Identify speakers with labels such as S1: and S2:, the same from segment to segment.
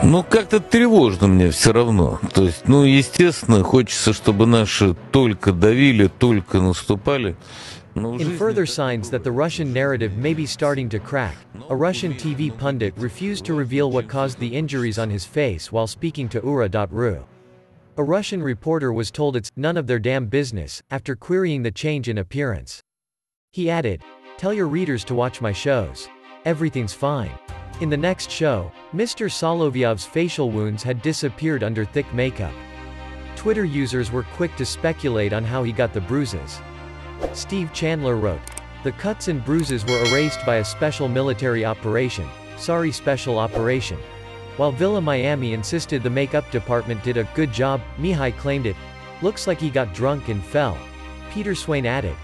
S1: Ну, как-то тревожно мне все равно. То есть, ну, естественно, хочется, чтобы наши только давили, только наступали.
S2: In further signs that the Russian narrative may be starting to crack, a Russian TV pundit refused to reveal what caused the injuries on his face while speaking to ura.ru. A Russian reporter was told it's none of their damn business after querying the change in appearance. He added, "Tell your readers to watch my shows. Everything's fine." In the next show, Mr. Solovyov's facial wounds had disappeared under thick makeup. Twitter users were quick to speculate on how he got the bruises. Steve Chandler wrote, "The cuts and bruises were erased by a special military operation. Sorry, special operation." While Villa Miami insisted the makeup department did a good job, Mihai claimed it looks like he got drunk and fell. Peter Swain added,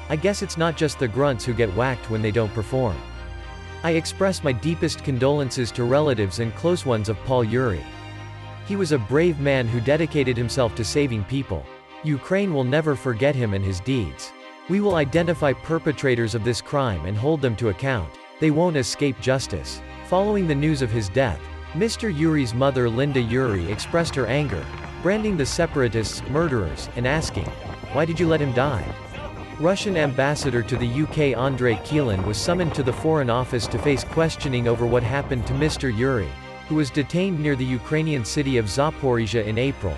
S2: "I guess it's not just the grunts who get whacked when they don't perform. I express my deepest condolences to relatives and close ones of Paul Yuri. He was a brave man who dedicated himself to saving people. Ukraine will never forget him and his deeds. We will identify perpetrators of this crime and hold them to account. They won't escape justice." Following the news of his death, Mr. Yuri's mother Linda Yuri expressed her anger, branding the separatists murderers, and asking, "Why did you let him die?" Russian ambassador to the UK Andrei Kielin was summoned to the Foreign Office to face questioning over what happened to Mr. Yuri, who was detained near the Ukrainian city of Zaporizhia in April.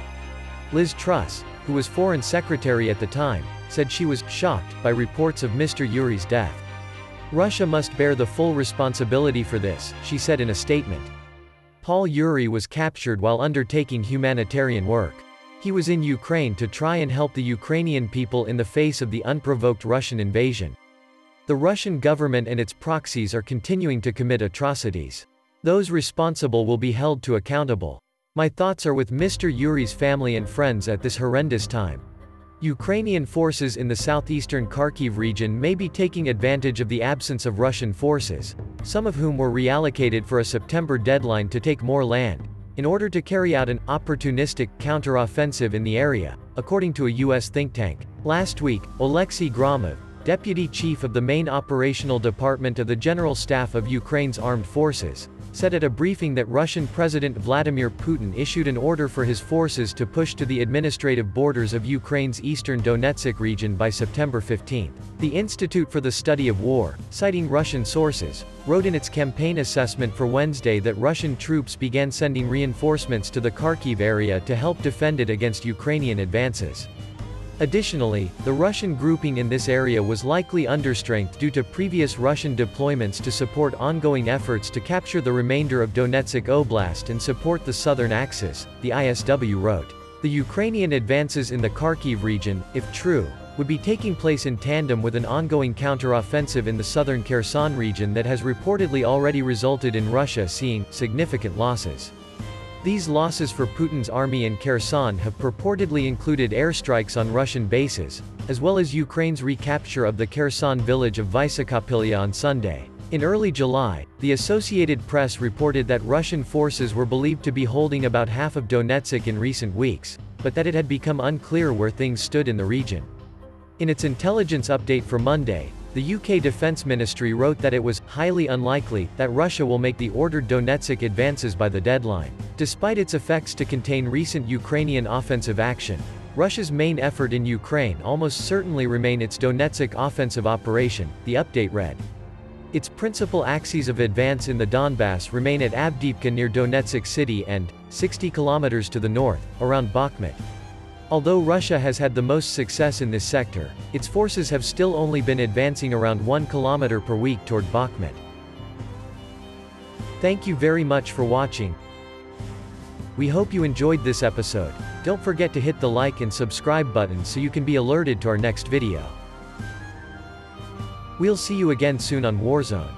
S2: Liz Truss, who was Foreign Secretary at the time, said she was shocked by reports of Mr. Yuri's death. "Russia must bear the full responsibility for this," she said in a statement. Paul Yuri was captured while undertaking humanitarian work. He was in Ukraine to try and help the Ukrainian people in the face of the unprovoked Russian invasion. The Russian government and its proxies are continuing to commit atrocities. Those responsible will be held to accountable. My thoughts are with Mr. Yuri's family and friends at this horrendous time. Ukrainian forces in the southeastern Kharkiv region may be taking advantage of the absence of Russian forces, some of whom were reallocated for a September deadline to take more land, in order to carry out an opportunistic counteroffensive in the area, according to a U.S. think tank. Last week, Oleksiy Gromov, deputy chief of the main operational department of the General Staff of Ukraine's armed forces, said at a briefing that Russian President Vladimir Putin issued an order for his forces to push to the administrative borders of Ukraine's eastern Donetsk region by September 15. The Institute for the Study of War, citing Russian sources, wrote in its campaign assessment for Wednesday that Russian troops began sending reinforcements to the Kharkiv area to help defend it against Ukrainian advances. Additionally, the Russian grouping in this area was likely understrength due to previous Russian deployments to support ongoing efforts to capture the remainder of Donetsk Oblast and support the southern axis, the ISW wrote. The Ukrainian advances in the Kharkiv region, if true, would be taking place in tandem with an ongoing counteroffensive in the southern Kherson region that has reportedly already resulted in Russia seeing significant losses. These losses for Putin's army in Kherson have purportedly included airstrikes on Russian bases, as well as Ukraine's recapture of the Kherson village of Vysokopilya on Sunday. In early July, the Associated Press reported that Russian forces were believed to be holding about half of Donetsk in recent weeks, but that it had become unclear where things stood in the region. In its intelligence update for Monday, the UK Defence Ministry wrote that it was highly unlikely that Russia will make the ordered Donetsk advances by the deadline. Despite its efforts to contain recent Ukrainian offensive action, Russia's main effort in Ukraine almost certainly remain its Donetsk offensive operation, the update read. Its principal axes of advance in the Donbas remain at Avdiivka near Donetsk city and, 60 kilometers to the north, around Bakhmut. Although Russia has had the most success in this sector, its forces have still only been advancing around 1 kilometer per week toward Bakhmut. Thank you very much for watching. We hope you enjoyed this episode. Don't forget to hit the like and subscribe button so you can be alerted to our next video. We'll see you again soon on Warzone.